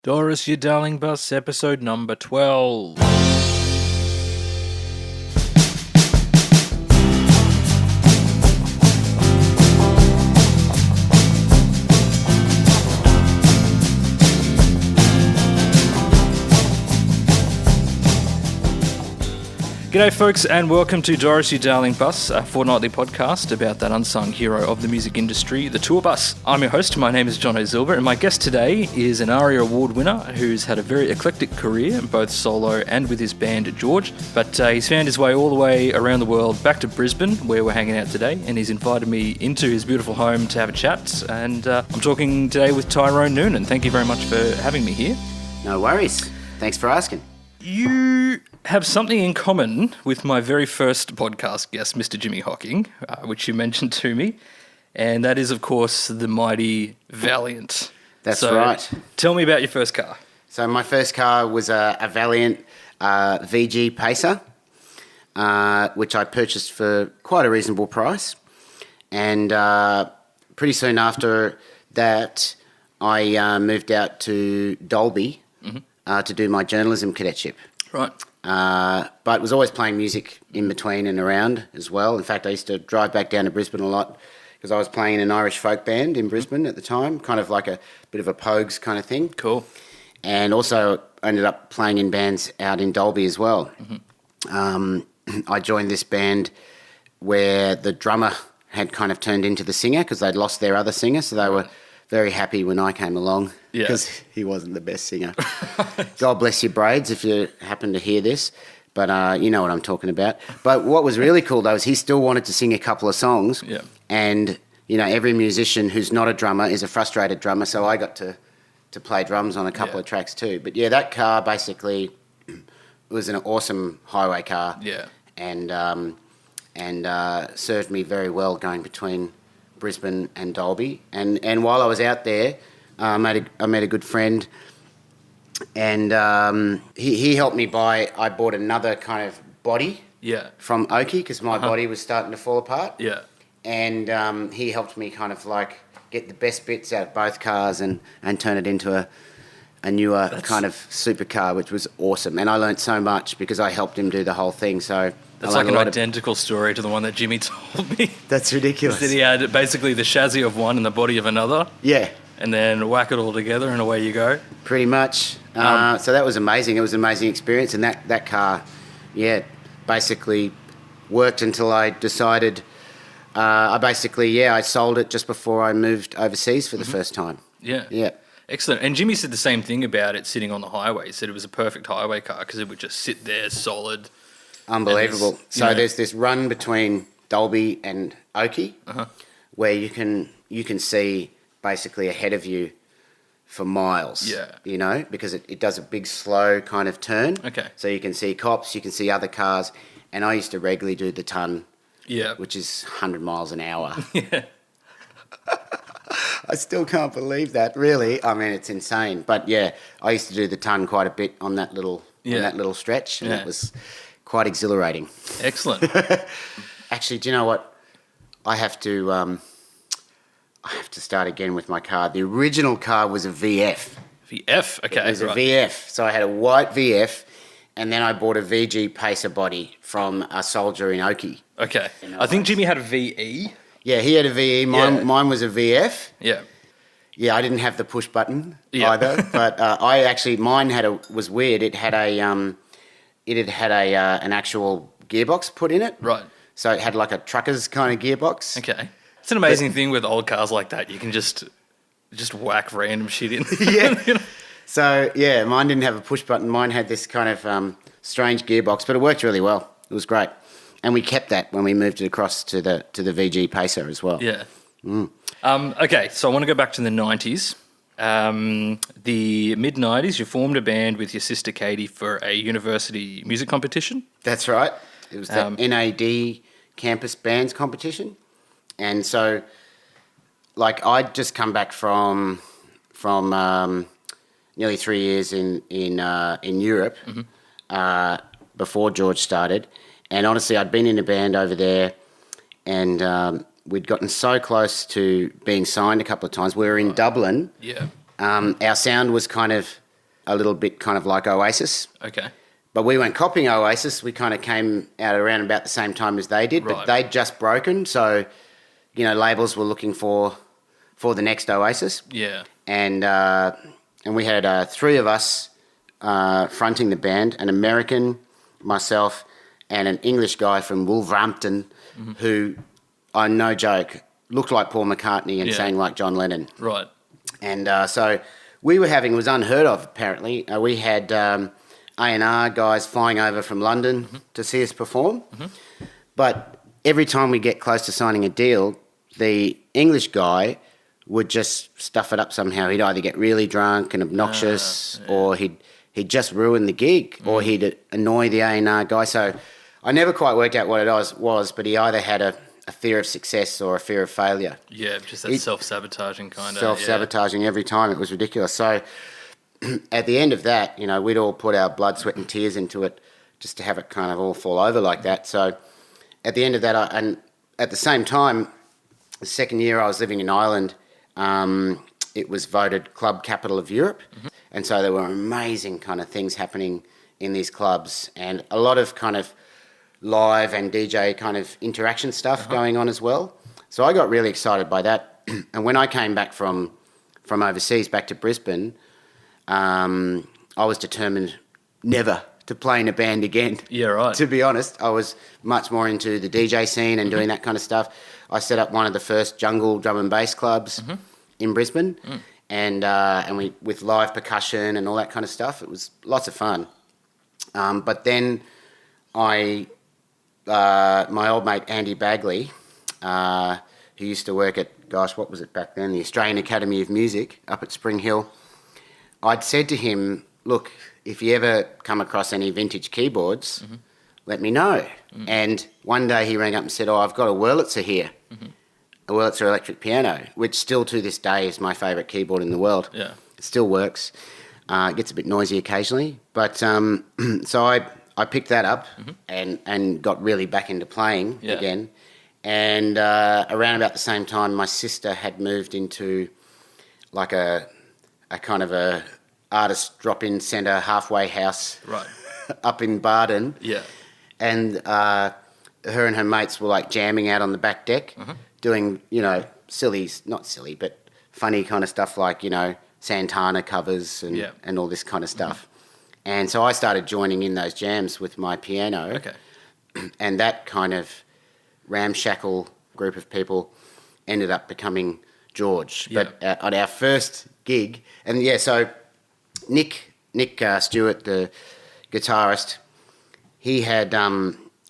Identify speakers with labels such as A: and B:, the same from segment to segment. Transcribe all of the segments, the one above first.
A: Doris, your darling bus, episode number 12. G'day folks and welcome to Doris, your darling bus, a fortnightly podcast about that unsung hero of the music industry, the tour bus. I'm your host, my name is Jonno Zilber, and my guest today is an ARIA award winner who's had a very eclectic career, both solo and with his band George, but he's found his way all the way around the world back to Brisbane, where we're hanging out today, and he's invited me into his beautiful home to have a chat, and I'm talking today with Tyrone Noonan. Thank you very much for having me here.
B: No worries. Thanks for asking.
A: You have something in common with my very first podcast guest, Mr. Jimmy Hocking, which you mentioned to me, and that is, of course, the mighty Valiant.
B: That's right.
A: Tell me about your first car.
B: So my first car was a Valiant VG Pacer, which I purchased for quite a reasonable price. And pretty soon after that, I moved out to Dalby to do my journalism cadetship.
A: Right.
B: But was always playing music in between and around as well. In fact, I used to drive back down to Brisbane a lot because I was playing in an Irish folk band in Brisbane at the time, kind of like a bit of a Pogues kind of thing.
A: Cool.
B: And also ended up playing in bands out in Dalby as well. I joined this band where the drummer had kind of turned into the singer because they'd lost their other singer, so they were very happy when I came along because he wasn't the best singer. God bless your braids if you happen to hear this, but you know what I'm talking about. But what was really cool though is he still wanted to sing a couple of songs, and you know every musician who's not a drummer is a frustrated drummer, so I got to play drums on a couple of tracks too. But yeah, that car basically was an awesome highway car, and served me very well going between Brisbane and Dalby, and while I was out there, I met a good friend, and he helped me buy. I bought another kind of body, from Oakey because my body was starting to fall apart, and he helped me kind of like get the best bits out of both cars and turn it into a newer kind of supercar, which was awesome. And I learnt so much because I helped him do the whole thing. So
A: that's like an identical story to the one that Jimmy told me.
B: That's ridiculous.
A: That he had basically the chassis of one and the body of another.
B: Yeah.
A: And then whack it all together and away you go.
B: Pretty much. So that was amazing. It was an amazing experience. And that car, basically worked until I decided... I sold it just before I moved overseas for the first time. Yeah.
A: Excellent. And Jimmy said the same thing about it sitting on the highway. He said it was a perfect highway car because it would just sit there solid.
B: Unbelievable. So there's this run between Dalby and Oakey where you can see basically ahead of you for miles. You know, because it does a big slow kind of turn.
A: Okay.
B: So you can see cops, you can see other cars, and I used to regularly do the ton. Which is 100 miles an hour. I still can't believe that, really. I mean, it's insane. But yeah, I used to do the ton quite a bit on that little stretch, and it was quite exhilarating.
A: Excellent.
B: Actually, do you know what? I have to start again with my car. The original car was a VF.
A: VF, okay.
B: It was a VF. So I had a white VF, and then I bought a VG Pacer body from a soldier in Oakey.
A: Okay. I think Jimmy had a VE.
B: Yeah, he had a VE. Mine was a VF.
A: Yeah.
B: Yeah, I didn't have the push button either, but mine was weird. It had an actual gearbox put in it.
A: Right.
B: So it had like a trucker's kind of gearbox.
A: Okay. It's an amazing thing with old cars like that. You can just whack random shit in.
B: Yeah. So yeah, mine didn't have a push button. Mine had this kind of strange gearbox, but it worked really well. It was great. And we kept that when we moved it across to the VG Pacer as well.
A: Yeah. Okay, so I want to go back to the 90s. The mid-90s, you formed a band with your sister Katie for a university music competition.
B: That's right. It was the NAD campus bands competition. And so, like, I'd just come back from nearly 3 years in Europe before George started. And honestly, I'd been in a band over there, and we'd gotten so close to being signed a couple of times. We were in Dublin.
A: Yeah.
B: Our sound was kind of a little bit kind of like Oasis.
A: Okay.
B: But we weren't copying Oasis. We kind of came out around about the same time as they did.
A: Right.
B: But they'd just broken, so labels were looking for the next Oasis.
A: Yeah.
B: And we had 3 of us fronting the band: an American, myself, and an English guy from Wolverhampton, who, no joke, looked like Paul McCartney and sang like John Lennon.
A: Right.
B: And so we were having, it was unheard of apparently. We had A&R guys flying over from London to see us perform. But every time we get close to signing a deal, the English guy would just stuff it up somehow. He'd either get really drunk and obnoxious, or he'd just ruin the gig, or he'd annoy the A&R guy. So I never quite worked out what it was, but he either had a fear of success or a fear of failure.
A: Yeah, just that self-sabotaging kind of.
B: Self-sabotaging every time. It was ridiculous. So at the end of that, we'd all put our blood, sweat and tears into it just to have it kind of all fall over like that. So at the end of that, and at the same time, the second year I was living in Ireland, it was voted Club Capital of Europe. And so there were amazing kind of things happening in these clubs, and a lot of kind of live and DJ kind of interaction stuff going on as well. So I got really excited by that. And when I came back from overseas back to Brisbane, I was determined never to play in a band again.
A: Yeah, right.
B: To be honest, I was much more into the DJ scene and doing that kind of stuff. I set up one of the first jungle drum and bass clubs in Brisbane, and we with live percussion and all that kind of stuff. It was lots of fun. But then my old mate Andy Bagley, who used to work at, what was it back then, the Australian Academy of Music up at Spring Hill, I'd said to him, look, if you ever come across any vintage keyboards, let me know. And one day he rang up and said, I've got a Wurlitzer here, a Wurlitzer electric piano, which still to this day is my favourite keyboard in the world. Yeah. It still works. It gets a bit noisy occasionally. But so I picked that up and got really back into playing again. And around about the same time, my sister had moved into like a kind of a artist drop-in centre halfway house up in Barden. Yeah. And her and her mates were like jamming out on the back deck, doing, not silly, but funny kind of stuff like, Santana covers and all this kind of stuff. And so I started joining in those jams with my piano. Okay. And that kind of ramshackle group of people ended up becoming George. Yeah. But on our first gig, and so Nick Stewart, the guitarist, he had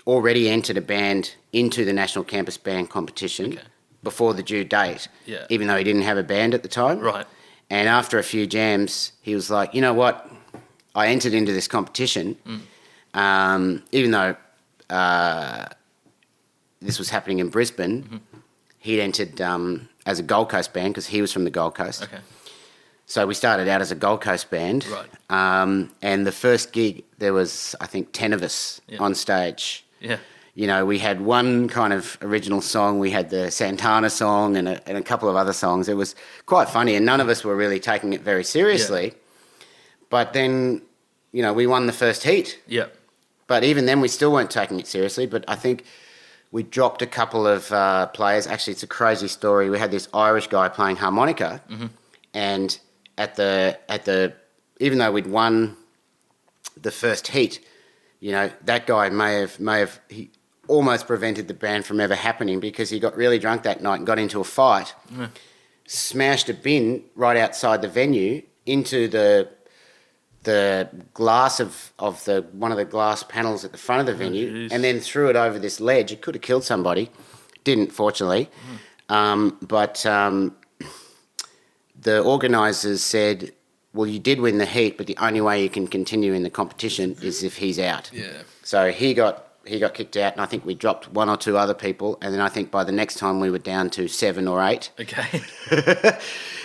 B: already entered a band into the National Campus Band competition before the due date, even though he didn't have a band at the time. Right. And after a few jams, he was like, you know what? I entered into this competition, even though this was happening in Brisbane. He'd entered as a Gold Coast band because he was from the Gold Coast. Okay. So we started out as a Gold Coast band. Right. And the first gig, there was, I think, 10 of us on stage. Yeah. We had one kind of original song. We had the Santana song and a couple of other songs. It was quite funny, and none of us were really taking it very seriously. Yeah. But then, we won the first heat. Yeah. But even then, we still weren't taking it seriously. But I think we dropped a couple of players. Actually, it's a crazy story. We had this Irish guy playing harmonica, and at the even though we'd won the first heat, that guy may have he almost prevented the band from ever happening because he got really drunk that night and got into a fight, smashed a bin right outside the venue into the glass of the one of the glass panels at the front of the venue, and then threw it over this ledge. It could have killed somebody. Didn't, fortunately. But the organisers said, well, you did win the heat, but the only way you can continue in the competition is if he's out. Yeah. So he got kicked out, and I think we dropped one or two other people, and then I think by the next time we were down to 7 or 8. Okay.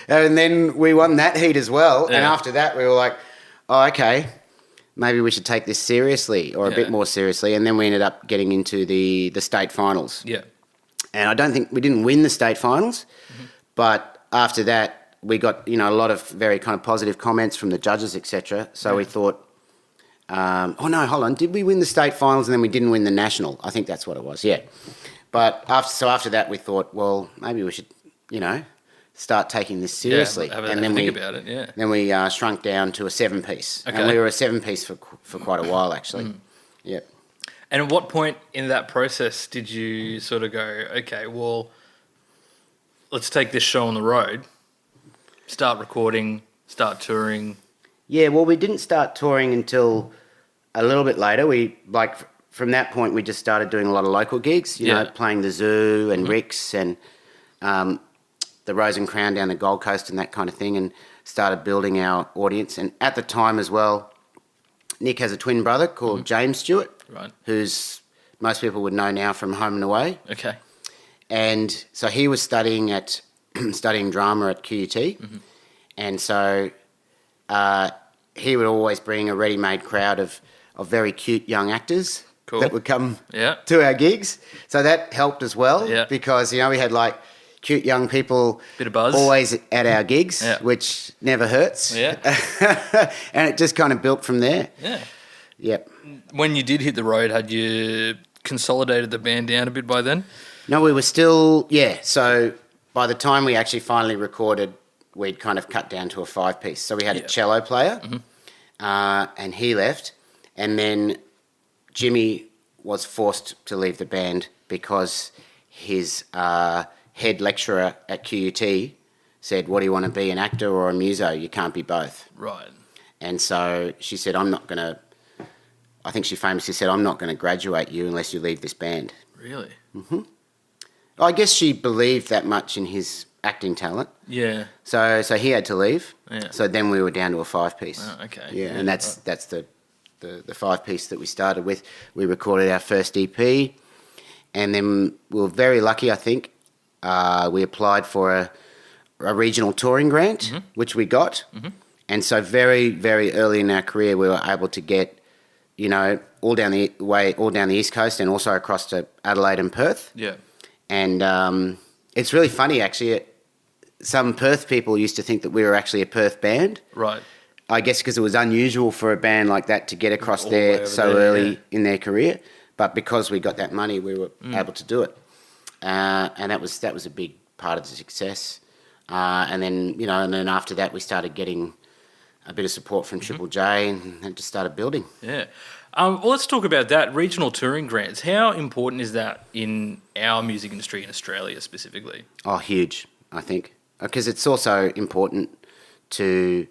B: And then we won that heat as well, and after that we were like, oh, okay, maybe we should take this seriously or a bit more seriously, and then we ended up getting into the state finals. Yeah. And I don't think we didn't win the state finals, but after that we got, a lot of very kind of positive comments from the judges, etc. So we thought, oh no, hold on, did we win the state finals and then we didn't win the national? I think that's what it was, yeah. But after that, we thought, well, maybe we should, start taking this seriously.
A: Yeah, and then think about it, yeah.
B: Then we shrunk down to a 7-piece.
A: Okay.
B: And we were a 7-piece for quite a while, actually. Yeah.
A: And at what point in that process did you sort of go, okay, well, let's take this show on the road, start recording, start touring?
B: Yeah, well, we didn't start touring until a little bit later. From that point, we just started doing a lot of local gigs, you know, playing the Zoo and Rick's and the Rose and Crown down the Gold Coast and that kind of thing, and started building our audience. And at the time as well, Nick has a twin brother called James Stewart,
A: right,
B: who's most people would know now from Home and Away.
A: Okay.
B: And so he was studying drama at QUT, and so he would always bring a ready-made crowd of very cute young actors that would come to our gigs. So that helped as well because, we had like cute young people
A: bit of buzz
B: always at our gigs, which never hurts. Yeah. And it just kind of built from there.
A: Yeah.
B: Yep.
A: When you did hit the road, had you consolidated the band down a bit by then?
B: No, we were still, so by the time we actually finally recorded, we'd kind of cut down to a 5-piece. So we had a cello player, and he left. And then Jimmy was forced to leave the band because his head lecturer at QUT said, what do you want to be, an actor or a muso? You can't be both.
A: Right.
B: And so she said, I think she famously said, I'm not going to graduate you unless you leave this band.
A: Really?
B: Mm-hmm. I guess she believed that much in his acting talent.
A: Yeah.
B: So he had to leave.
A: Yeah.
B: So then we were down to a 5-piece.
A: Oh, okay.
B: Yeah, and that's the 5-piece that we started with. We recorded our first EP, and then we were very lucky, I think. We applied for a regional touring grant, which we got. And so very, very early in our career, we were able to get, all down the East Coast and also across to Adelaide and Perth.
A: Yeah.
B: And it's really funny, actually. Some Perth people used to think that we were actually a Perth band.
A: Right.
B: I guess because it was unusual for a band like that to get across there so early in their career. But because we got that money, we were able to do it. And that was a big part of the success. And then after that, we started getting a bit of support from Triple J and just started building.
A: Yeah. Well, let's talk about that. Regional touring grants. How important is that in our music industry in Australia specifically?
B: Oh, huge, I think. Because it's also important to,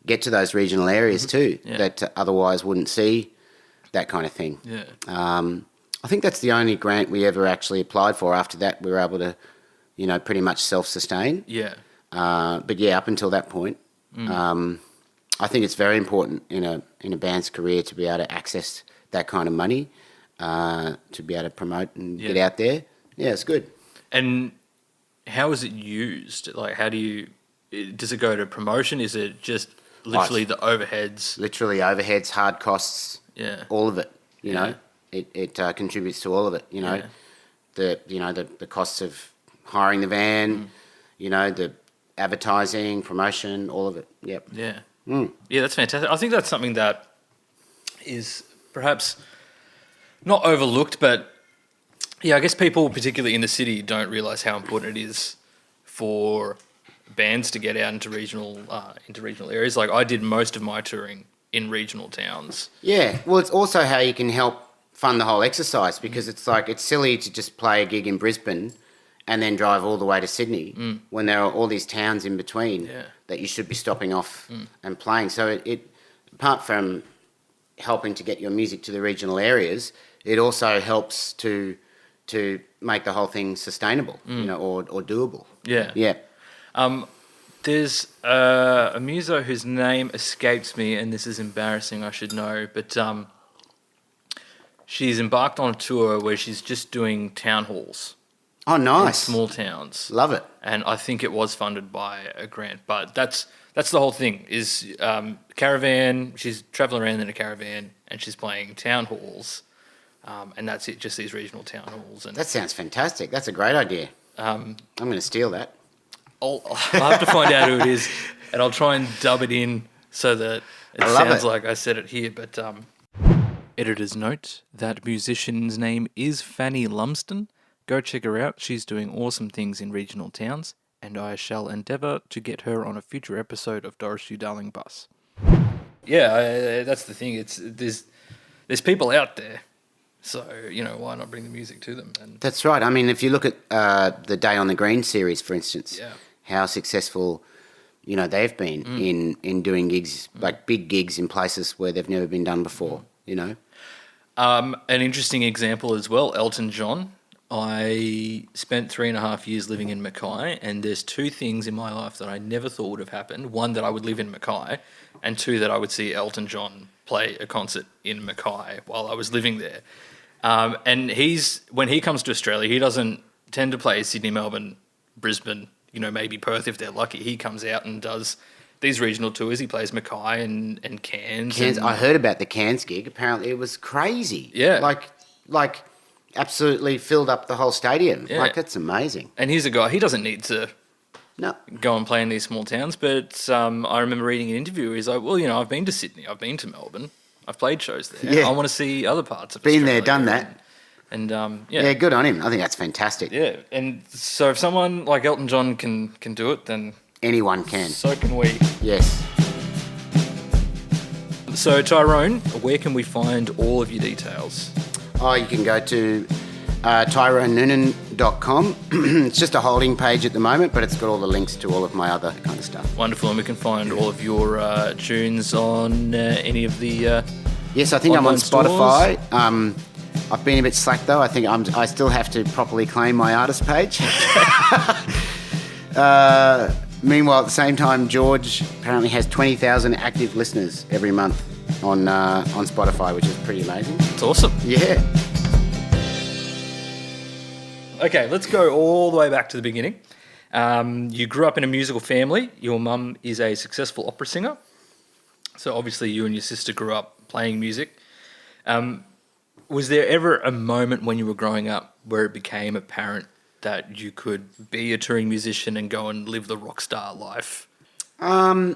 B: get to those regional areas too that otherwise wouldn't see that kind of thing.
A: Yeah.
B: I think that's the only grant we ever actually applied for. After that, we were able to, pretty much self-sustain.
A: Yeah.
B: But yeah, up until that point, I think it's very important in a band's career to be able to access that kind of money, to be able to promote and get out there. Yeah, it's good.
A: And how is it used? Like, does it go to promotion? Is it just literally the overheads?
B: Literally overheads, hard costs.
A: Yeah.
B: All of it. You know, it contributes to all of it. The costs of hiring the van. The advertising, promotion, all of it. Yep.
A: Yeah. Yeah, that's fantastic. I think that's something that is perhaps not overlooked, but yeah, I guess people, particularly in the city, don't realise how important it is for bands to get out into regional areas. Like, I did most of my touring in regional towns. Yeah,
B: well, it's also how you can help fund the whole exercise, because it's silly to just play a gig in Brisbane and then drive all the way to Sydney when there are all these towns in between that you should be stopping off and playing. So it apart from helping to get your music to the regional areas, it also helps to make the whole thing sustainable, or doable.
A: Yeah.
B: Yeah.
A: There's a muso whose name escapes me, and this is embarrassing, I should know, but she's embarked on a tour where she's just doing town halls.
B: Oh, nice.
A: In small towns.
B: Love it.
A: And I think it was funded by a grant, but that's the whole thing, is caravan, she's travelling around in a caravan and she's playing town halls, and that's it, just these regional town halls. And
B: that sounds fantastic. That's a great idea. I'm going to steal that.
A: I'll have to find out who it is, and I'll try and dub it in so that it sounds like I said it here. But editor's note, that musician's name is Fanny Lumsden. Go check her out. She's doing awesome things in regional towns, and I shall endeavour to get her on a future episode of Doris You Darling Bus. Yeah, that's the thing. There's people out there, so why not bring the music to them? And
B: That's right. I mean, if you look at the Day on the Green series, for instance, how successful they've been in doing gigs, like big gigs in places where they've never been done before.
A: An interesting example as well, Elton John. I spent 3.5 years living in Mackay, and there's two things in my life that I never thought would have happened. One, that I would live in Mackay, and two, that I would see Elton John play a concert in Mackay while I was living there. And when he comes to Australia, he doesn't tend to play Sydney, Melbourne, Brisbane, maybe Perth if they're lucky. He comes out and does these regional tours. He plays Mackay and Cairns.
B: I heard about the Cairns gig. Apparently it was crazy.
A: Yeah.
B: Like absolutely filled up the whole stadium.
A: Yeah.
B: Like, that's amazing.
A: And he's a guy, he doesn't need to
B: No.
A: go and play in these small towns, but I remember reading an interview. He's like, well, I've been to Sydney, I've been to Melbourne, I've played shows there.
B: Yeah.
A: I want to see other parts of
B: Been
A: Australia.
B: there, done that.
A: And
B: Yeah, good on him. I think that's fantastic.
A: Yeah, and so if someone like Elton John can do it, then
B: Anyone can.
A: so can we.
B: Yes.
A: So Tyrone, where can we find all of your details?
B: Oh, you can go to tyronenoonan.com. It's just a holding page at the moment, but it's got all the links to all of my other kind of stuff.
A: Wonderful, and we can find all of your tunes on any of the
B: Yes, I think I'm on
A: online stores.
B: Spotify. I've been a bit slack though. I think I still have to properly claim my artist page. Meanwhile, at the same time, George apparently has 20,000 active listeners every month on Spotify, which is pretty amazing.
A: It's awesome.
B: Yeah.
A: Okay, let's go all the way back to the beginning. You grew up in a musical family. Your mum is a successful opera singer. So obviously you and your sister grew up playing music. Was there ever a moment when you were growing up where it became apparent that you could be a touring musician and go and live the rock star life?
B: I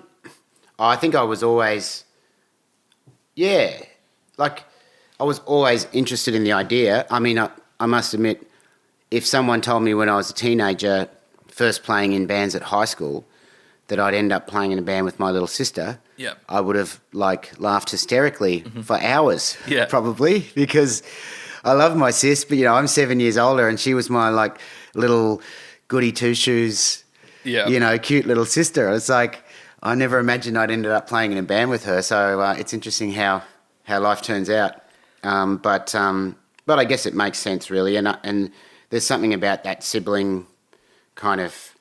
B: think I was always, I was always interested in the idea. I mean, I must admit, if someone told me when I was a teenager, first playing in bands at high school, that I'd end up playing in a band with my little sister, I would have laughed hysterically for hours, probably, because I love my sis, but I'm 7 years older, and she was my little goody two shoes, cute little sister. It's like I never imagined I'd ended up playing in a band with her. So it's interesting how life turns out. But I guess it makes sense really, and there's something about that sibling kind of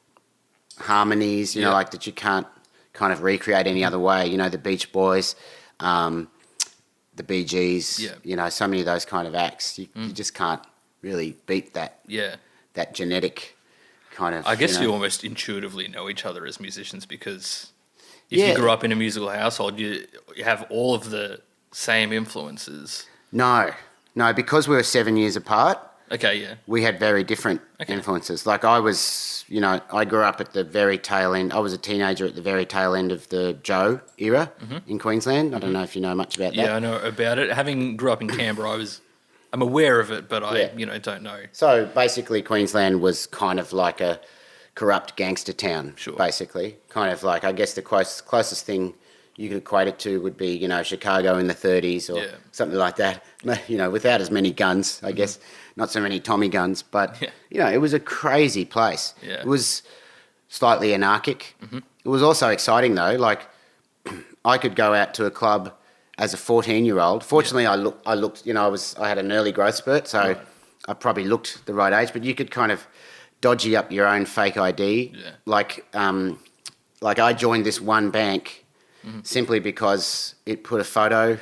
B: harmonies, that you can't kind of recreate any other way. The Beach Boys, the Bee Gees, so many of those kind of acts. You just can't really beat that. Yeah. That genetic kind of.
A: I guess you almost intuitively know each other as musicians, because if you grew up in a musical household, you have all of the same influences.
B: No, because we were 7 years apart.
A: Okay, yeah.
B: We had very different influences. Like I was, I grew up at the very tail end. I was a teenager at the very tail end of the Joe era in Queensland. I don't know if you know much about that.
A: Yeah, I know about it. Having grew up in Canberra, I'm aware of it, but I don't know.
B: So basically Queensland was kind of like a corrupt gangster town, basically. Kind of like, I guess the closest thing you could equate it to would be, Chicago in the 30s or something like that. Without as many guns, I guess. Not so many Tommy guns, but, it was a crazy place. Yeah. It was slightly anarchic. It was also exciting, though. Like, I could go out to a club as a 14-year-old. Fortunately, I looked, I had an early growth spurt, so I probably looked the right age, but you could kind of dodgy up your own fake ID. Yeah. Like I joined this one bank simply because it put a photo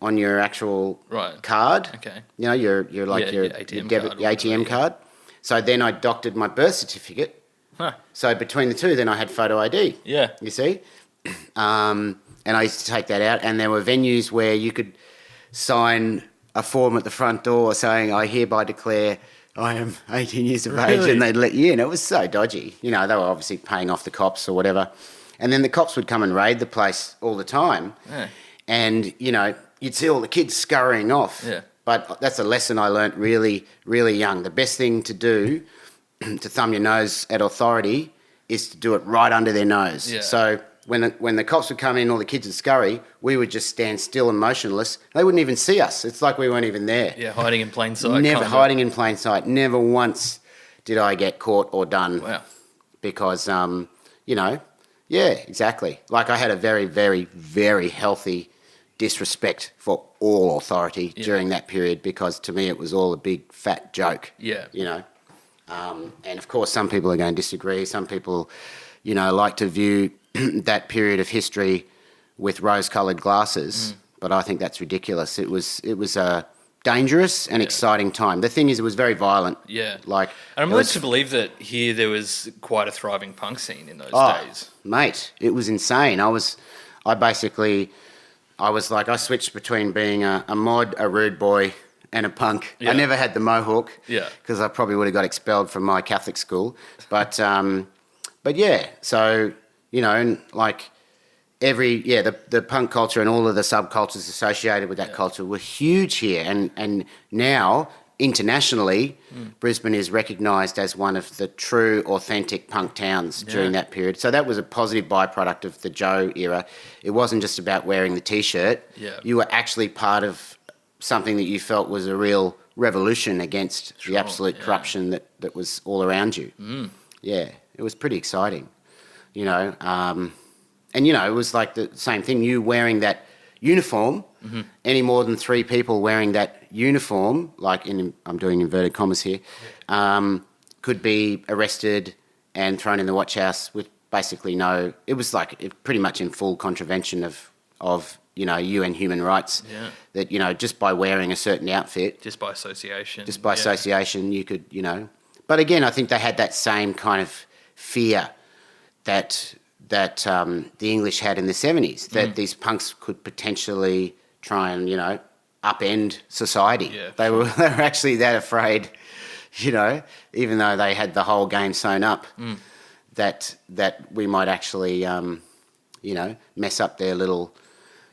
B: on your actual card. Okay. Your ATM card. So then I doctored my birth certificate. Huh. So between the two, then I had photo ID. Yeah. You see? And I used to take that out, and there were venues where you could sign a form at the front door saying, I hereby declare I am 18 years of age,
A: Really?
B: and they'd let you in. It was so dodgy. You know, they were obviously paying off the cops or whatever. And then the cops would come and raid the place all the time.
A: Yeah.
B: And, you know, you'd see all the kids scurrying off.
A: Yeah.
B: But that's a lesson I learnt really, really young. The best thing to do to thumb your nose at authority is to do it right under their nose.
A: Yeah.
B: So when the cops would come in, all the kids would scurry, we would just stand still and motionless. They wouldn't even see us. It's like we weren't even there.
A: Yeah, hiding in plain sight.
B: Never hiding in plain sight. Never once did I get caught or done.
A: Wow.
B: Because, you know, yeah, exactly. Like I had a very, very, very healthy disrespect for all authority during that period, because to me it was all a big fat joke.
A: Yeah.
B: You know. And of course some people are going to disagree. Some people, you know, like to view that period of history with rose-coloured glasses, but I think that's ridiculous. It was a dangerous and exciting time. The thing is, it was very violent.
A: Yeah.
B: Like,
A: and I'm led to believe that here there was quite a thriving punk scene in those days.
B: Mate, it was insane. I switched between being a mod, a rude boy, and a punk.
A: Yeah.
B: I never had the mohawk.
A: Yeah.
B: Because I probably would have got expelled from my Catholic school. But yeah, so, you know, and like the punk culture and all of the subcultures associated with that culture were huge here. And now, internationally, Brisbane is recognised as one of the true, authentic punk towns during that period. So that was a positive byproduct of the Joe era. It wasn't just about wearing the T-shirt.
A: Yeah.
B: You were actually part of something that you felt was a real revolution against the absolute corruption that was all around you. Yeah, it was pretty exciting, you know. And, you know, it was like the same thing. You wearing that uniform, any more than 3 people wearing that uniform, like I'm doing inverted commas here, could be arrested and thrown in the watch house with basically it was like pretty much in full contravention of you know, UN human rights.
A: Yeah.
B: That, you know, just by wearing a certain outfit.
A: Just by association.
B: You could, you know. But again, I think they had that same kind of fear that the English had in the 70s, that these punks could potentially try and, you know, upend society.
A: Yeah,
B: they were actually that afraid, you know, even though they had the whole game sewn up, that we might actually, you know, mess up their little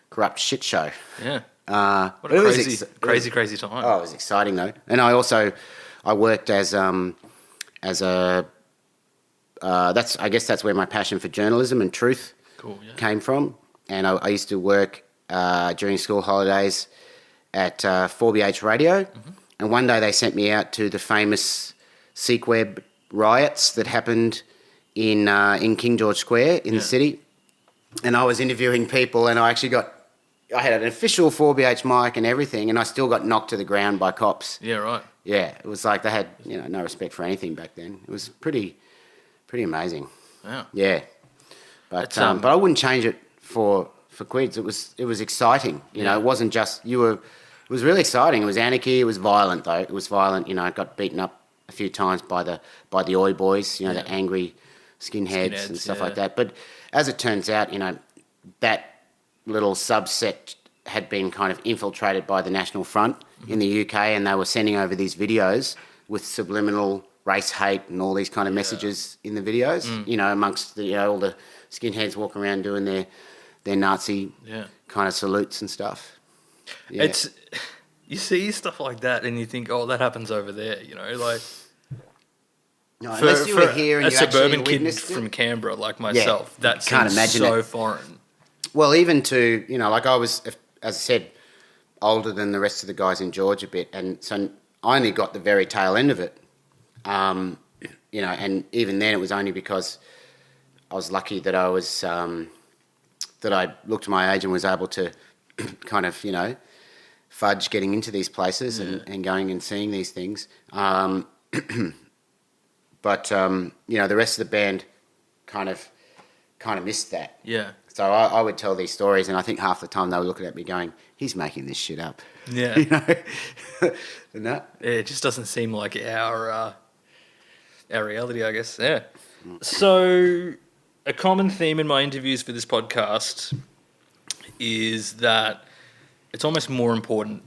B: corrupt shit show.
A: Yeah. What a crazy time.
B: Oh, it was exciting though. And I worked as a I guess that's where my passion for journalism and truth came from. And I used to work during school holidays at 4BH Radio. And one day they sent me out to the famous Seek Web riots that happened in King George Square in the city. And I was interviewing people, and I had an official 4BH mic and everything, and I still got knocked to the ground by cops.
A: Yeah, right.
B: Yeah, it was like they had, you know, no respect for anything back then. It was pretty amazing.
A: Wow.
B: Yeah, but I wouldn't change it for Quids. It was exciting. You know, it wasn't just It was really exciting. It was anarchy. It was violent though. It was violent. You know, I got beaten up a few times by the Oi boys. You know, the angry skinheads and stuff like that. But as it turns out, you know, that little subset had been kind of infiltrated by the National Front in the UK, and they were sending over these videos with subliminal race hate and all these kind of messages in the videos, you know, amongst the, you know, all the skinheads walking around doing their Nazi kind of salutes and stuff. Yeah.
A: It's, you see stuff like that and you think, oh, that happens over there, you know, like...
B: No, unless you were here and
A: a
B: you
A: suburban
B: actually
A: kid from Canberra like myself, that seems so foreign.
B: Well, even to, you know, like I was, as I said, older than the rest of the guys in George a bit, and so I only got the very tail end of it. You know, and even then it was only because I was lucky that I was, that I looked my age and was able to kind of, you know, fudge getting into these places and going and seeing these things. But, you know, the rest of the band kind of missed that.
A: Yeah.
B: So I would tell these stories, and I think half the time they were looking at me going, he's making this shit up.
A: Yeah.
B: You know? No?
A: It just doesn't seem like our reality, I guess. Yeah. So a common theme in my interviews for this podcast is that it's almost more important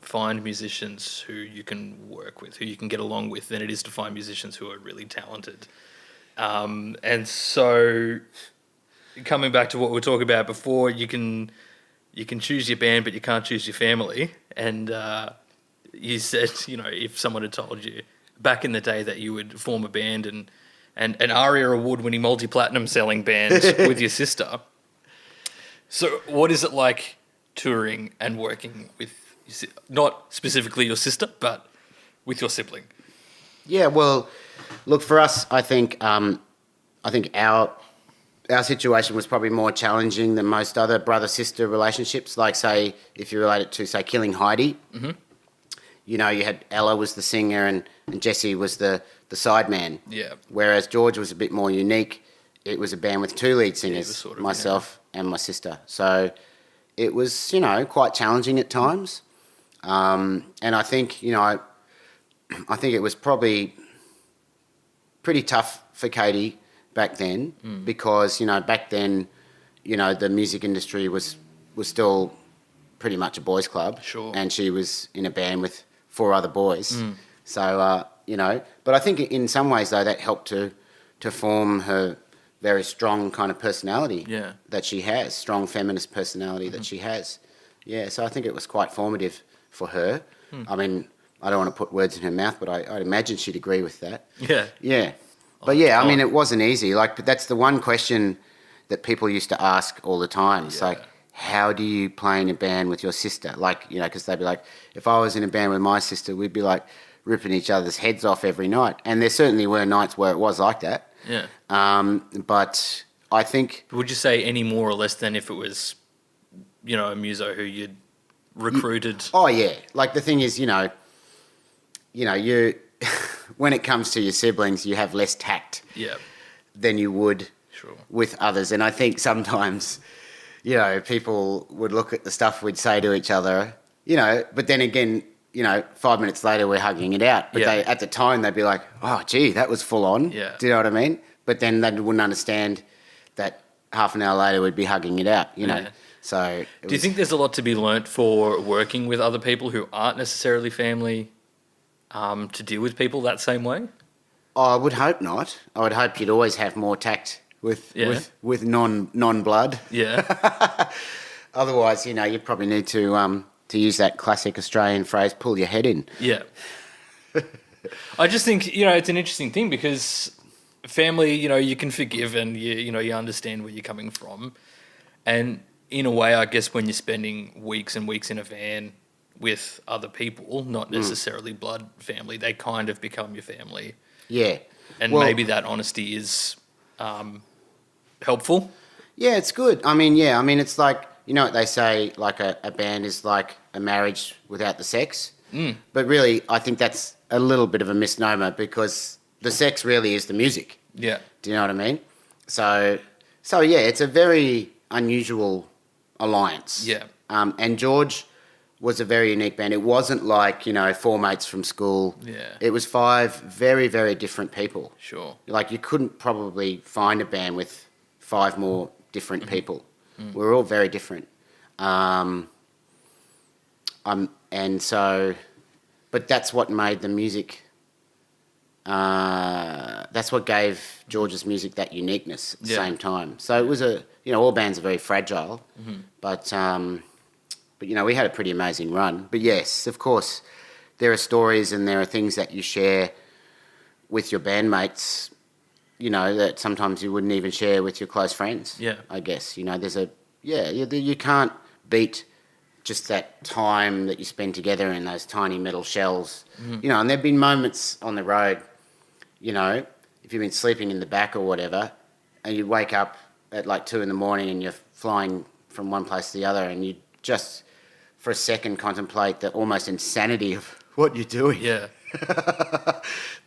A: find musicians who you can work with, who you can get along with, than it is to find musicians who are really talented. And so, coming back to what we were talking about before, you can choose your band, but you can't choose your family. And you said, if someone had told you back in the day that you would form a band and an ARIA award-winning multi-platinum selling band with your sister. So what is it like touring and working with, not specifically your sister, but with your sibling?
B: Yeah, well, look, for us, I think our situation was probably more challenging than most other brother-sister relationships. Like, say, if you relate it to, say, Killing Heidi, you had Ella was the singer and Jesse was the sideman.
A: Yeah.
B: Whereas George was a bit more unique. It was a band with two lead singers, myself and my sister. So it was, quite challenging at times. And I think, I think it was probably pretty tough for Katie back then because, back then, the music industry was still pretty much a boys' club.
A: Sure.
B: And she was in a band with 4 other boys. So, but I think in some ways, though, that helped to form her very strong kind of personality that she has, strong feminist personality that she has. Yeah, so I think it was quite formative for her. I mean, I don't want to put words in her mouth, but I'd imagine she'd agree with that.
A: Yeah.
B: Yeah. But yeah, I mean, it wasn't easy. But that's the one question that people used to ask all the time. It's like, how do you play in a band with your sister? Because they'd be like, if I was in a band with my sister, we'd be like ripping each other's heads off every night. And there certainly were nights where it was like that.
A: Yeah.
B: But I think...
A: Would you say any more or less than if it was, a muso who you'd recruited?
B: Oh, yeah. The thing is, you when it comes to your siblings, you have less tact than you would with others. And I think sometimes, people would look at the stuff we'd say to each other, but then again, 5 minutes later we're hugging it out. But at the time they'd be like, oh, gee, that was full on.
A: Yeah.
B: Do you know what I mean? But then they wouldn't understand that half an hour later we'd be hugging it out,
A: Yeah.
B: So
A: do you think there's a lot to be learnt for working with other people who aren't necessarily family to deal with people that same way?
B: I would hope not. I would hope you'd always have more tact with non-blood.
A: Yeah.
B: Otherwise, you probably need to use that classic Australian phrase, pull your head in.
A: Yeah. I just think, it's an interesting thing because family, you can forgive and you understand where you're coming from. And in a way, I guess when you're spending weeks and weeks in a van with other people, not necessarily blood family, they kind of become your family.
B: Yeah.
A: And maybe that honesty is helpful.
B: Yeah, it's good. I mean, it's like, what they say, like a band is like a marriage without the sex. But really, I think that's a little bit of a misnomer because the sex really is the music.
A: Yeah.
B: Do you know what I mean? So yeah, it's a very unusual alliance.
A: Yeah.
B: And George was a very unique band. It wasn't like, 4 mates from school.
A: Yeah.
B: It was 5 very, very different people.
A: Sure.
B: You couldn't probably find a band with 5 more different people. We're all very different. And so, but that's what made the music, that's what gave George's music that uniqueness at the same time. So it was all bands are very fragile, but we had a pretty amazing run. But yes, of course, there are stories and there are things that you share with your bandmates, that sometimes you wouldn't even share with your close friends.
A: Yeah.
B: I guess, you can't beat just that time that you spend together in those tiny metal shells. And there've been moments on the road, if you've been sleeping in the back or whatever, and you wake up at like 2 a.m. and you're flying from one place to the other and you just for a second contemplate the almost insanity of what you're doing.
A: Yeah.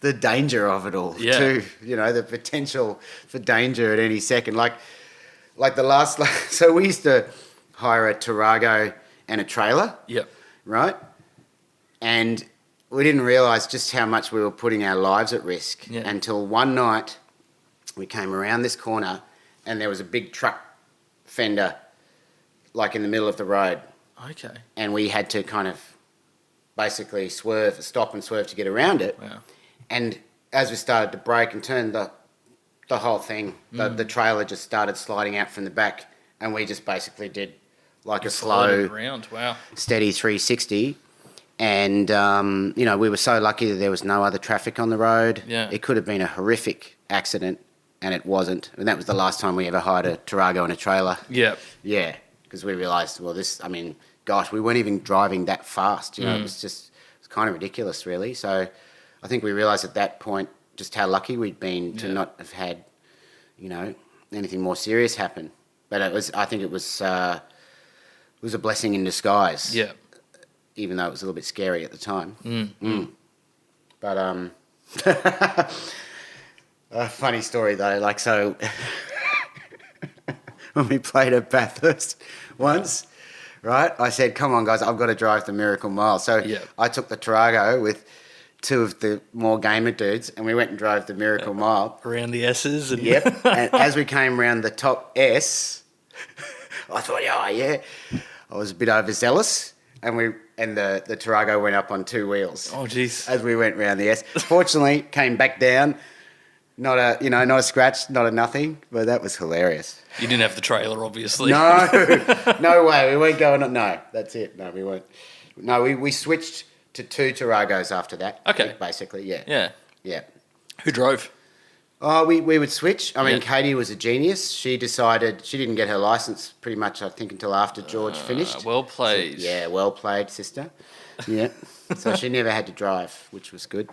B: The danger of it all too. The potential for danger at any second. Like the last... So we used to hire a Tarago and a trailer.
A: Yep.
B: Right? And we didn't realise just how much we were putting our lives at risk until one night we came around this corner and there was a big truck fender in the middle of the road.
A: Okay.
B: And we had to kind of basically stop and swerve to get around it.
A: Wow.
B: And as we started to brake and turn, the whole thing, the trailer just started sliding out from the back, and we just basically did like a slow,
A: around. Wow.
B: steady 360. And, we were so lucky that there was no other traffic on the road.
A: Yeah.
B: It could have been a horrific accident, and it wasn't. And that was the last time we ever hired a Tarago and a trailer.
A: Yeah.
B: Yeah, because we realised, we weren't even driving that fast. It was kind of ridiculous, really. So I think we realised at that point just how lucky we'd been to not have had, anything more serious happen. But I think it was a blessing in disguise.
A: Yeah.
B: Even though it was a little bit scary at the time. But a funny story though, when we played at Bathurst once, right? I said, "Come on, guys, I've got to drive the Miracle Mile." So I took the Tarago with two of the more gamer dudes, and we went and drove the Miracle Mile
A: around the S's. And
B: Yep. And as we came around the top S, I thought, I was a bit overzealous. And the Tarago went up on two wheels.
A: Oh, jeez.
B: As we went round the S. Fortunately, came back down. Not a scratch, not a nothing. But that was hilarious.
A: You didn't have the trailer, obviously.
B: No, no way. We weren't going. No, that's it. No, we weren't. No, we switched to two Taragos after that.
A: Okay.
B: Basically, yeah.
A: Yeah.
B: Yeah.
A: Who drove?
B: Oh, we would switch. I mean, Katie was a genius. She decided she didn't get her licence pretty much, I think, until after George finished.
A: Well played.
B: So, well played, sister. Yeah. So she never had to drive, which was good.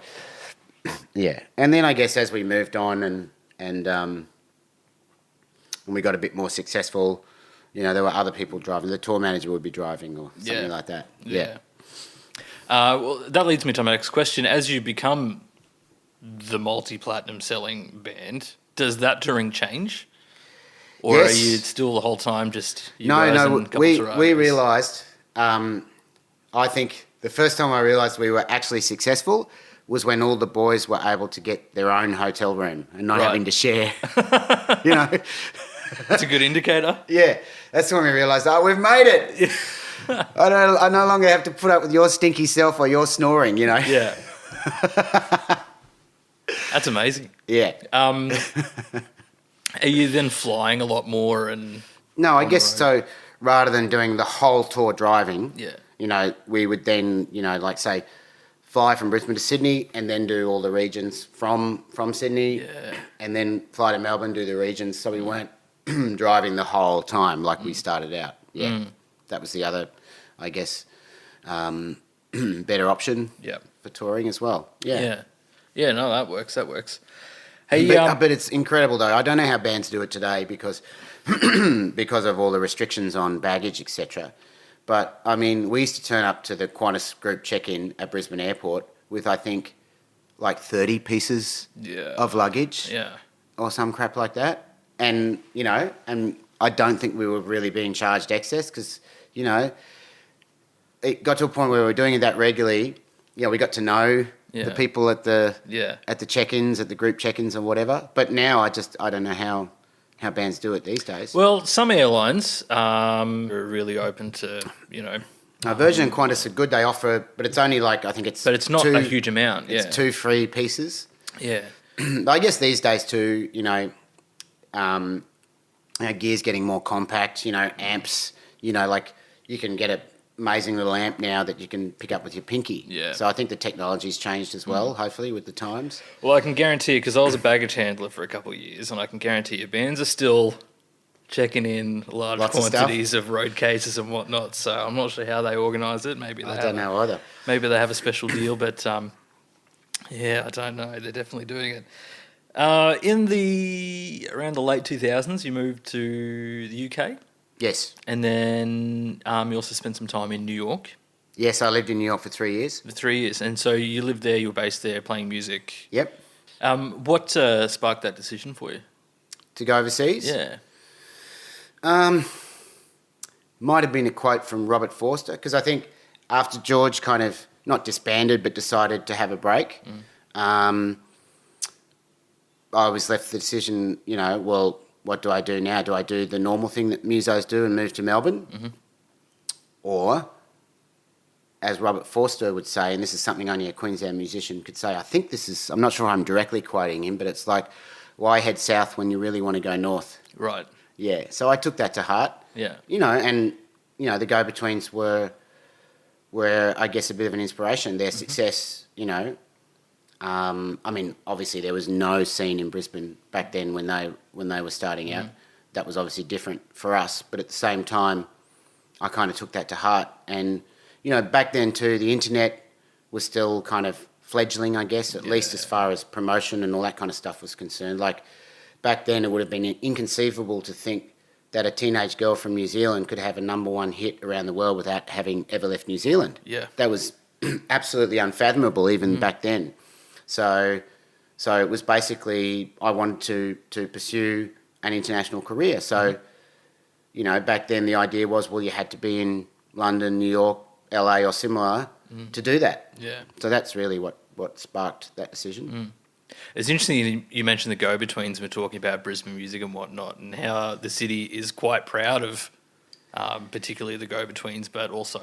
B: Yeah. And then I guess as we moved on and we got a bit more successful, there were other people driving. The tour manager would be driving or something like that. Yeah.
A: Well, that leads me to my next question. As you become the multi-platinum selling band, does that touring change? Or
B: Yes.
A: are you still the whole time just you
B: No,
A: guys
B: no.
A: and a couple
B: We
A: Taragos?
B: realised, I think the first time I realised we were actually successful was when all the boys were able to get their own hotel room and not having to share.
A: That's a good indicator.
B: Yeah, that's when we realised, we've made it. I no longer have to put up with your stinky self or your snoring,
A: Yeah. That's amazing.
B: Yeah.
A: Are you then flying a lot more? And
B: No, I guess so. Rather than doing the whole tour driving, we would then, say, fly from Brisbane to Sydney and then do all the regions from Sydney and then fly to Melbourne, do the regions. So we weren't driving the whole time like we started out. Yeah. That was the other, I guess, better option for touring as well. Yeah.
A: Yeah, no, that works. Hey,
B: But it's incredible though. I don't know how bands do it today because of all the restrictions on baggage, etc. But I mean, we used to turn up to the Qantas group check-in at Brisbane Airport with, I think, like 30 pieces of luggage, or some crap like that. And and I don't think we were really being charged excess because it got to a point where we were doing it that regularly. We got to know the people at the check-ins, at the group check-ins or whatever. But now I don't know how bands do it these days.
A: Well, some airlines are really open to,
B: Virgin and Qantas are good. They offer, but it's only like, I think it's...
A: But it's not a huge amount,
B: It's 2 free pieces.
A: Yeah.
B: I guess these days too, gear's getting more compact, amps, like you can get a amazing little amp now that you can pick up with your pinky.
A: Yeah.
B: So I think the technology's changed as well, hopefully, with the times.
A: Well, I can guarantee you, because I was a baggage handler for a couple of years, and I can guarantee you bands are still checking in large quantities of road cases and whatnot, so I'm not sure how they organise it. Maybe
B: I don't know either.
A: Maybe they have a special deal, but I don't know. They're definitely doing it. Around the late 2000s, you moved to the UK?
B: Yes.
A: And then you also spent some time in New York?
B: Yes, I lived in New York for 3 years.
A: For 3 years. And so you lived there, you were based there, playing music.
B: Yep.
A: What sparked that decision for you?
B: To go overseas?
A: Yeah.
B: Might have been a quote from Robert Forster, because I think after George kind of, not disbanded, but decided to have a break, I was left with the decision, well, what do I do now? Do I do the normal thing that musos do and move to Melbourne? Mm-hmm. Or as Robert Forster would say, and this is something only a Queensland musician could say, I'm not sure I'm directly quoting him, but it's like, why head south when you really want to go north?
A: Right.
B: Yeah, so I took that to heart.
A: Yeah.
B: And the Go-Betweens were, I guess, a bit of an inspiration. Their success, obviously there was no scene in Brisbane back then when they were starting out. That was obviously different for us, but at the same time, I kind of took that to heart. And, back then too, the internet was still kind of fledgling, I guess, at least as far as promotion and all that kind of stuff was concerned. Like, back then it would have been inconceivable to think that a teenage girl from New Zealand could have a number one hit around the world without having ever left New Zealand.
A: Yeah.
B: That was absolutely unfathomable even back then. So it was basically, I wanted to pursue an international career. So, back then the idea was, well, you had to be in London, New York, LA or similar to do that.
A: Yeah.
B: So that's really what sparked that decision.
A: It's interesting you mentioned the Go-Betweens. We're talking about Brisbane music and whatnot, and how the city is quite proud of particularly the Go-Betweens, but also,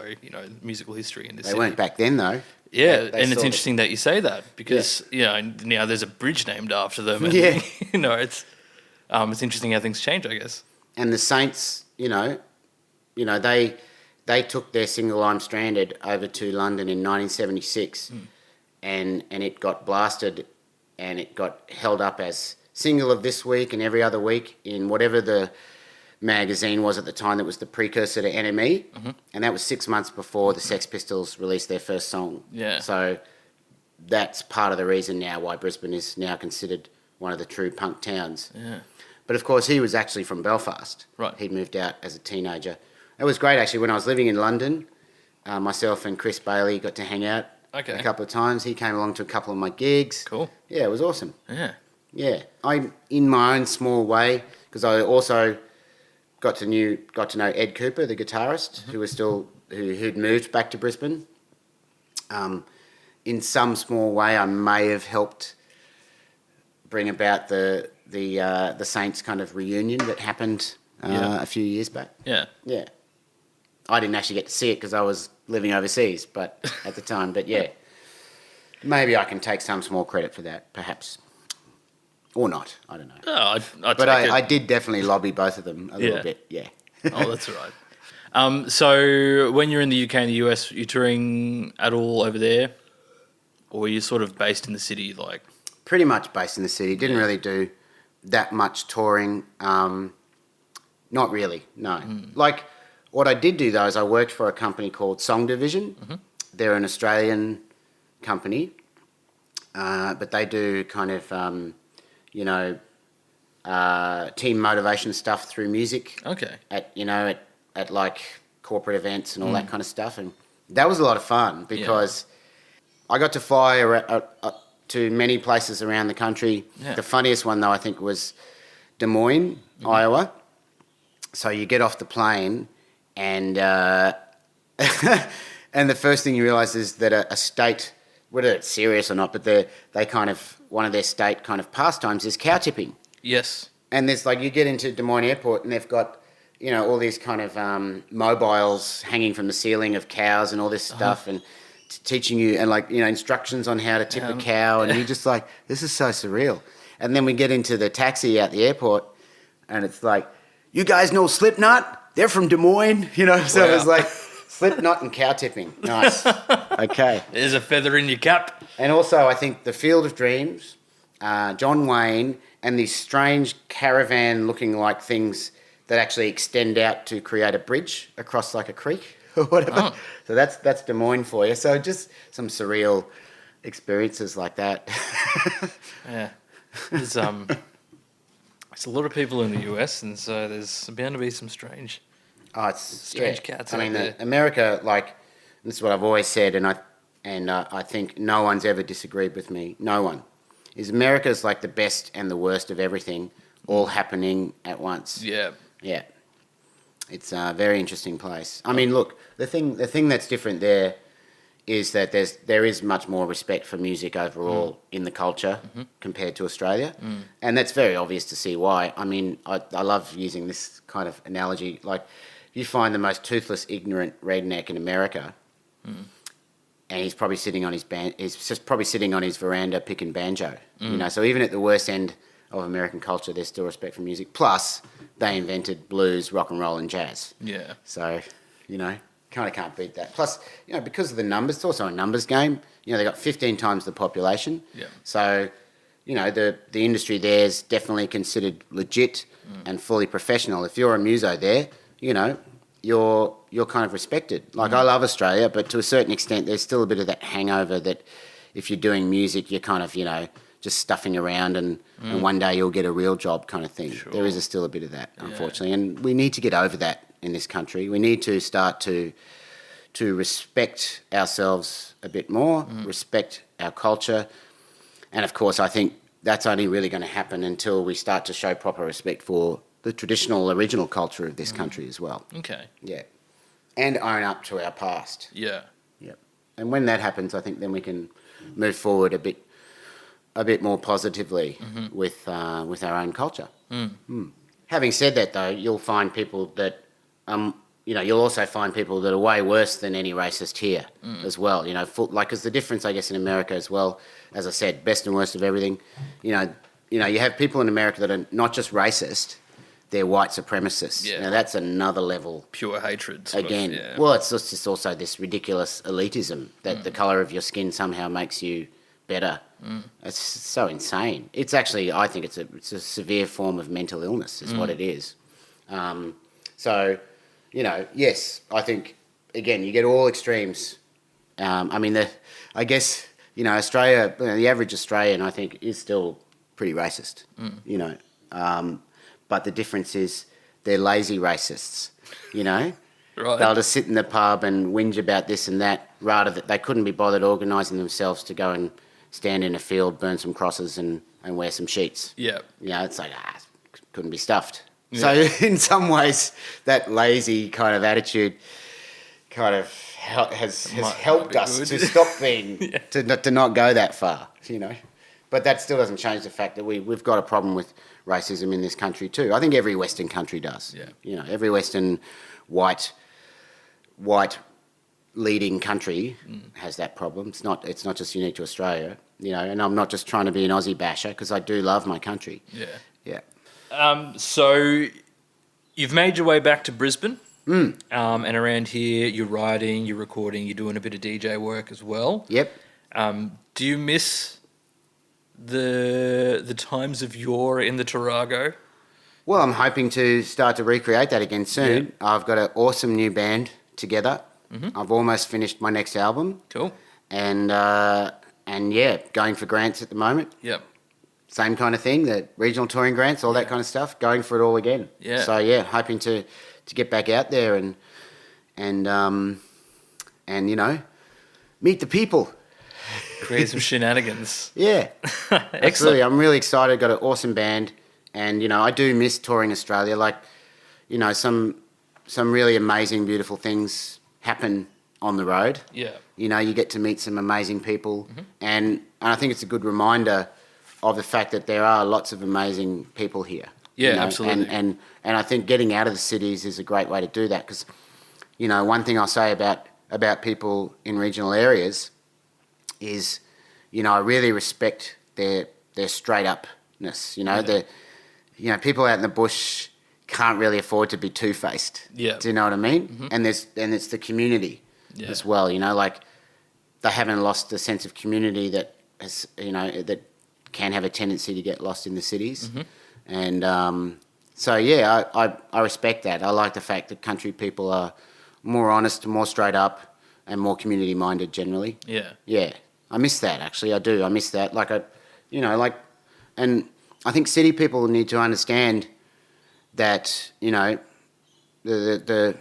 A: musical history in this city.
B: They weren't back then, though.
A: Yeah, and it's interesting that you say that because, now there's a bridge named after them. And,
B: Yeah.
A: It's interesting how things change, I guess.
B: And the Saints, they took their single I'm Stranded over to London in 1976 and it got blasted and it got held up as single of this week and every other week in whatever the magazine was at the time that was the precursor to NME. And that was 6 months before the Sex Pistols released their first song.
A: Yeah.
B: So that's part of the reason now why Brisbane is now considered one of the true punk towns.
A: Yeah.
B: But of course, he was actually from Belfast.
A: Right.
B: He'd moved out as a teenager. It was great, actually. When I was living in London, myself and Chris Bailey got to hang out a couple of times. He came along to a couple of my gigs.
A: Cool.
B: Yeah, it was awesome.
A: Yeah.
B: Yeah. I, in my own small way, because I also got to know Ed Cooper, the guitarist, who'd moved back to Brisbane. In some small way, I may have helped bring about the Saints kind of reunion that happened a few years back.
A: Yeah.
B: Yeah. I didn't actually get to see it because I was living overseas, but at the time. But yeah, maybe I can take some small credit for that, perhaps, or not. I don't know.
A: Oh,
B: but I did definitely lobby both of them a little bit. Yeah.
A: Oh, that's all right. So when you're in the UK and the US, you're touring at all over there, or are you sort of based in the city, like?
B: Pretty much based in the city. Didn't really do that much touring. Not really, no. Like, what I did do, though, is I worked for a company called Song Division. They're an Australian company, but they do kind of, team motivation stuff through music.
A: Okay.
B: At like corporate events and all that kind of stuff. And that was a lot of fun because I got to fly to many places around the country. Yeah. The funniest one, though, I think was Des Moines, Iowa. So you get off the plane and and the first thing you realise is that a state, whether it's serious or not, but they kind of, one of their state kind of pastimes is cow tipping.
A: Yes.
B: And there's like, you get into Des Moines Airport and they've got, all these kind of mobiles hanging from the ceiling of cows and all this stuff and teaching you and instructions on how to tip a cow. And you're just like, this is so surreal. And then we get into the taxi at the airport and it's like, you guys know Slipknot? They're from Des Moines, So it was like Slipknot and cow tipping. Nice. Okay.
A: There's a feather in your cap.
B: And also I think the Field of Dreams, John Wayne, and these strange caravan looking like things that actually extend out to create a bridge across like a creek or whatever. So that's Des Moines for you. So just some surreal experiences like that.
A: Yeah. There's a lot of people in the US, and so there's bound to be some strange cats.
B: I mean,
A: there.
B: America, this is what I've always said, and I think no one's ever disagreed with me. No one. Is America's like the best and the worst of everything, all happening at once.
A: Yeah.
B: Yeah. It's a very interesting place. I mean, look, the thing that's different there is that there is much more respect for music overall in the culture compared to Australia. And that's very obvious to see why. I mean, I love using this kind of analogy. Like, you find the most toothless, ignorant redneck in America, and he's probably sitting on his veranda picking banjo. You know, so even at the worst end of American culture, there's still respect for music. Plus, they invented blues, rock and roll, and jazz.
A: Yeah.
B: So, you know, kind of can't beat that. Plus, you know, because of the numbers, it's also a numbers game. You know, they got 15 times the population.
A: Yeah.
B: So, you know, the industry there is definitely considered legit and fully professional. If you're a muso there, you know, you're kind of respected. Like, I love Australia, but to a certain extent, there's still a bit of that hangover that if you're doing music, you're kind of, you know, just stuffing around and one day you'll get a real job kind of thing.
A: Sure.
B: There is still a bit of that, unfortunately. And we need to get over that in this country. We need to start to respect ourselves a bit more, respect our culture. And, of course, I think that's only really going to happen until we start to show proper respect for the traditional, original culture of this country as well.
A: Okay.
B: Yeah. And own up to our past.
A: Yeah.
B: Yep. And when that happens, I think then we can move forward a bit more positively with our own culture. Having said that, though, you'll find people that, you know, you'll also find people that are way worse than any racist here as well. You know, because the difference, I guess, in America as well, as I said, best and worst of everything. You know, you have people in America that are not just racist, they're white supremacists.
A: Yeah.
B: Now, that's another level.
A: Pure hatred.
B: Again, well, it's just also this ridiculous elitism that the colour of your skin somehow makes you better. It's so insane. It's actually, I think it's a severe form of mental illness is what it is. So, you know, yes, I think, again, you get all extremes. I mean, I guess, you know, Australia, the average Australian, I think, is still pretty racist, you know. But the difference is they're lazy racists, you know.
A: Right.
B: They'll just sit in the pub and whinge about this and that, rather than they couldn't be bothered organising themselves to go and stand in a field, burn some crosses and wear some sheets.
A: Yeah.
B: You know, it's like, couldn't be stuffed.
A: Yeah.
B: So in some ways, that lazy kind of attitude kind of has helped us
A: good.
B: to stop being, to not go that far, you know. But that still doesn't change the fact that we've got a problem with racism in this country too. I think every Western country does.
A: Yeah.
B: You know, every Western white leading country has that problem. It's not just unique to Australia, you know, and I'm not just trying to be an Aussie basher because I do love my country.
A: Yeah.
B: Yeah.
A: So you've made your way back to Brisbane, and around here you're writing, you're recording, you're doing a bit of DJ work as well.
B: Yep.
A: Do you miss the times of yore in the Tarago?
B: Well, I'm hoping to start to recreate that again soon.
A: Yeah.
B: I've got an awesome new band together. I've almost finished my next album.
A: Cool.
B: And yeah, going for grants at the moment.
A: Yep.
B: Same kind of thing, the regional touring grants, all that kind of stuff, going for it all again.
A: Yeah.
B: So yeah, hoping to get back out there and you know, meet the people.
A: Create some shenanigans.
B: Yeah.
A: Excellent.
B: Absolutely. I'm really excited, got an awesome band, and you know, I do miss touring Australia. Like, you know, some really amazing, beautiful things happen on the road.
A: Yeah.
B: You know, you get to meet some amazing people, and I think it's a good reminder of the fact that there are lots of amazing people here.
A: Yeah,
B: you know?
A: absolutely.
B: And I think getting out of the cities is a great way to do that because, you know, one thing I'll say about people in regional areas is, you know, I really respect their straight upness. You know, people out in the bush can't really afford to be two-faced.
A: Yeah.
B: Do you know what I mean? And it's the community as well. You know, like they haven't lost the sense of community that has, you know, that can have a tendency to get lost in the cities. And so yeah, I respect that. I like the fact that country people are more honest, more straight up, and more community minded generally.
A: Yeah.
B: Yeah. I miss that, actually. I do. I miss that. And I think city people need to understand that, you know, the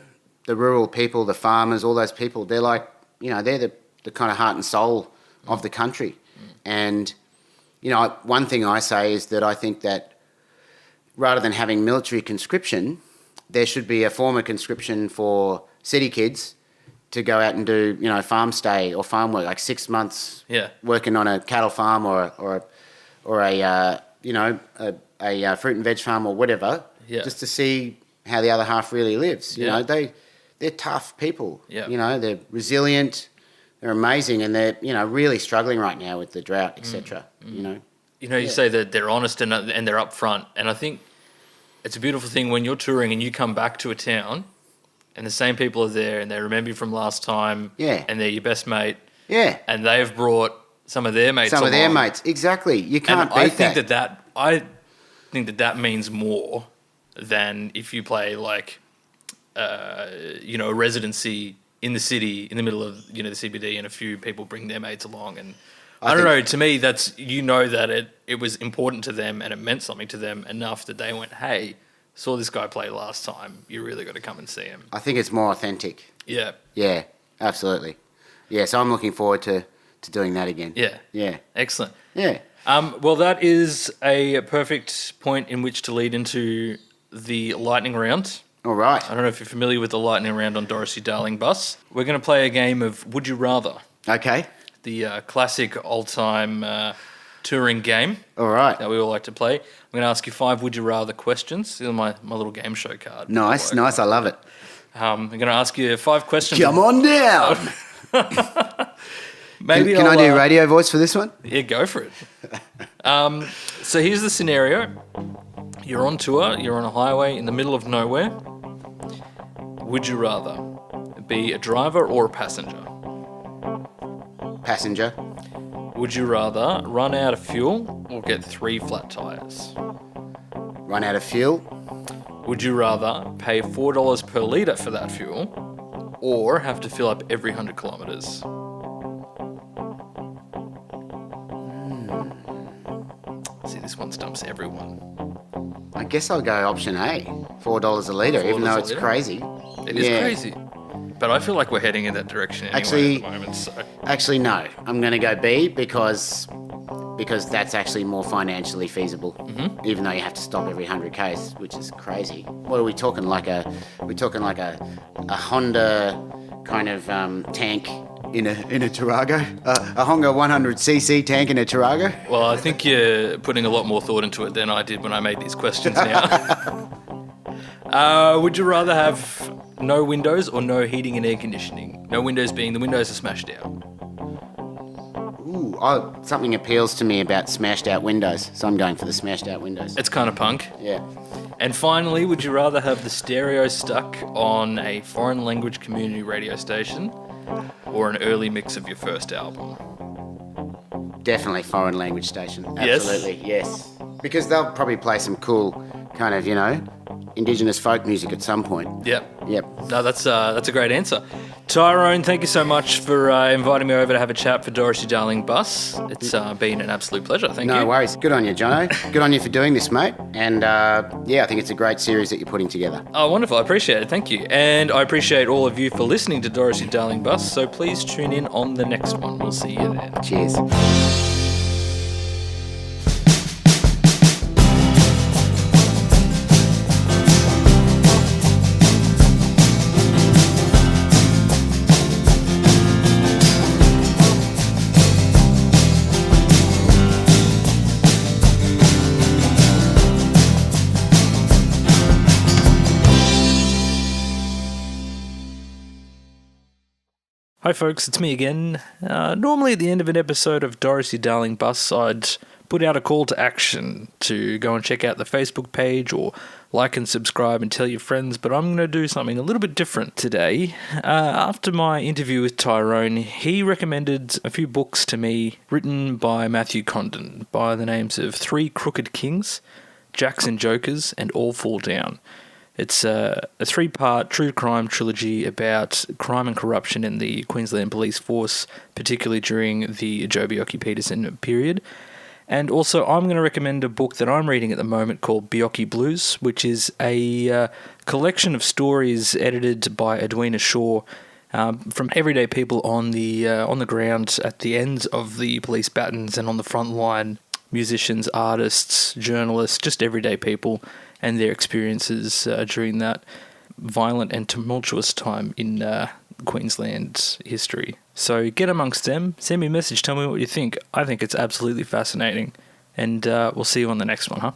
B: rural people, the farmers, all those people, they're like, you know, they're the kind of heart and soul of the country. And, you know, one thing I say is that I think that rather than having military conscription, there should be a form of conscription for city kids to go out and do, you know, farm stay or farm work, like 6 months working on a cattle farm or a you know, a fruit and veg farm or whatever, just to see how the other half really lives. You know, they're tough people.
A: Yeah.
B: You know, they're resilient, They're amazing, and they're really struggling right now with the drought, etc.
A: You say that they're honest and they're upfront, and I think it's a beautiful thing when you're touring and you come back to a town, and the same people are there, and they remember you from last time, and they're your best mate, and they've brought some of their mates.
B: Exactly. You can't beat
A: that. I think that means more than if you play like, a residency in the city in the middle of the CBD, and a few people bring their mates along, and I don't know. To me, that's that it was important to them and it meant something to them enough that they went, "Hey, saw this guy play last time. You really got to come and see him."
B: I think it's more authentic.
A: Yeah.
B: Yeah, absolutely. Yeah, so I'm looking forward to doing that again.
A: Yeah.
B: Yeah.
A: Excellent.
B: Yeah.
A: Well, that is a perfect point in which to lead into the lightning round.
B: All right.
A: I don't know if you're familiar with the lightning round on Dorothy Darling Bus. We're going to play a game of Would You Rather.
B: Okay.
A: The classic old-time touring game.
B: All right.
A: That we all like to play. I'm going to ask you 5 Would You Rather questions. These are my little game show card.
B: Nice. I love it.
A: I'm going to ask you 5 questions.
B: Come on down.
A: Maybe
B: Can I do radio voice for this one?
A: Yeah, go for it. So here's the scenario. You're on tour. You're on a highway in the middle of nowhere. Would you rather be a driver or a passenger?
B: Passenger.
A: Would you rather run out of fuel or get 3 flat tyres?
B: Run out of fuel.
A: Would you rather pay $4 per litre for that fuel or have to fill up every 100 kilometres? See, this one stumps everyone.
B: I guess I'll go option A, $4 a litre, even though it's crazy.
A: It is crazy. But I feel like we're heading in that direction anyway at the moment. So.
B: Actually, no. I'm going to go B because that's actually more financially feasible, even though you have to stop every 100 Ks, which is crazy. What are we talking? We're talking like a Honda kind of tank in a Tarago, a Honda 100cc tank in a Tarago.
A: Well, I think you're putting a lot more thought into it than I did when I made these questions now. Would you rather have no windows or no heating and air conditioning? No windows being the windows are smashed out.
B: Ooh, something appeals to me about smashed out windows, so I'm going for the smashed out windows.
A: It's kind of punk.
B: Yeah.
A: And finally, would you rather have the stereo stuck on a foreign language community radio station or an early mix of your first album?
B: Definitely foreign language station.
A: Yes?
B: Absolutely, yes. Because they'll probably play some cool kind of, Indigenous folk music at some point.
A: Yep.
B: No,
A: that's a great answer. Tyrone, thank you so much for inviting me over to have a chat for Dorothy Darling Bus. It's been an absolute pleasure. Thank you.
B: No worries. Good on you, Jonno. Good on you for doing this, mate. And I think it's a great series that you're putting together.
A: Oh, wonderful. I appreciate it. Thank you. And I appreciate all of you for listening to Dorothy Darling Bus. So please tune in on the next one. We'll see you then.
B: Cheers.
A: Hi folks, it's me again. Normally at the end of an episode of Dorothy Darling Bus, I'd put out a call to action to go and check out the Facebook page or like and subscribe and tell your friends, but I'm going to do something a little bit different today. After my interview with Tyrone, he recommended a few books to me written by Matthew Condon by the names of Three Crooked Kings, Jacks and Jokers, and All Fall Down. It's a 3-part true crime trilogy about crime and corruption in the Queensland police force, particularly during the Joh Bjelke-Petersen period. And also, I'm going to recommend a book that I'm reading at the moment called Bjelke Blues, which is a collection of stories edited by Edwina Shaw from everyday people on the ground at the ends of the police batons and on the front line. Musicians, artists, journalists, just everyday people and their experiences during that violent and tumultuous time in Queensland history. So get amongst them, send me a message, tell me what you think. I think it's absolutely fascinating, and we'll see you on the next one, huh?